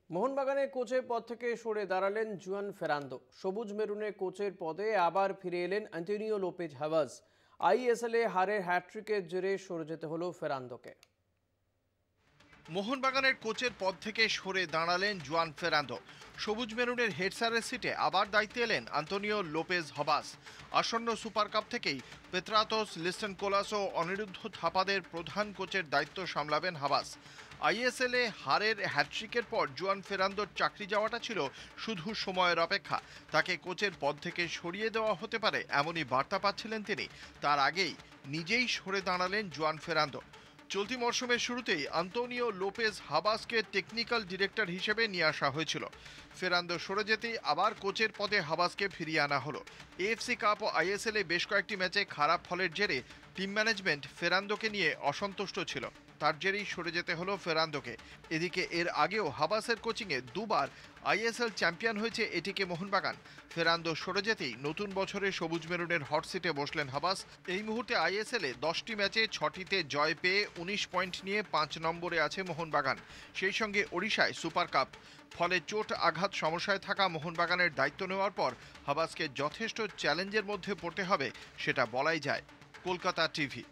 মোহনবাগানের কোচের পদ থেকে সরে দাঁড়ালেন জুয়ান ফেরান্দো। সবুজ মেরুনের কোচের পদে আবার ফিরে এলেন অ্যান্টোনিও লোপেজ হাভাস। আইএসএলে হারের হ্যাটট্রিকের জেরে সরে যেতে হলো ফেরান্দোকে। মোহনবাগানের কোচের পদ থেকে সরে দাঁড়ালেন জুয়ান ফেরান্দো। সবুজ মেরুনের হেড স্যারের সিটে আবার দায়িত্বে এলেন আন্তোনিও লোপেজ হাভাস। আসন্ন সুপার কাপ থেকেই পেত্রাতোস, লিস্টন কোলাস ও অনিরুদ্ধ থাপাদের প্রধান কোচের দায়িত্ব সামলাবেন হাভাস। আইএসএলে হারের হ্যাটট্রিকের পর জুয়ান ফেরান্দোর চাকরি যাওয়াটা ছিল শুধু সময়ের অপেক্ষা। তাকে কোচের পদ থেকে সরিয়ে দেওয়া হতে পারে এমনই বার্তা পাচ্ছিলেন তিনি। তার আগেই নিজেই সরে দাঁড়ালেন জুয়ান ফেরান্দো। চলতি মরশুমের শুরুতেই আন্তোনিও লোপেজ হাবাসকে টেকনিক্যাল ডিরেক্টর হিসেবে নিয়ে আসা হয়েছিল। ফেরান্দো সরে যেতেই আবার কোচের পদে হাবাসকে ফিরিয়ে আনা হলো। এএফসি কাপ ও আইএসএলে বেশ কয়েকটি ম্যাচে খারাপ ফলের জেরে টিম ম্যানেজমেন্ট ফেরান্দোকে নিয়ে অসন্তুষ্ট ছিল। তার জেরেই সরে যেতে হলো ফেরান্দোকে। এদিকে এর আগেও হাবাসের কোচিংয়ে দুবার আইএসএল চ্যাম্পিয়ন হয়েছে এটিকে মোহনবাগান। ফেরান্দো সরে যেতেই নতুন বছরে সবুজ মেরুনের হট সিটে বসলেন হাবাস। এই মুহূর্তে আইএসএলে 10টি ম্যাচে 6টিতে জয় পেয়ে 19 পয়েন্ট নিয়ে 5 নম্বরে আছে মোহনবাগান। সেই সঙ্গে ওড়িশায় সুপার কাপ। ফলে চোট আঘাত সমস্যায় থাকা মোহনবাগানের দায়িত্ব নেওয়ার পর হাবাসকে যথেষ্ট চ্যালেঞ্জের মধ্যে পড়তে হবে, সেটা বলাই যায়। কলকাতা টিভি।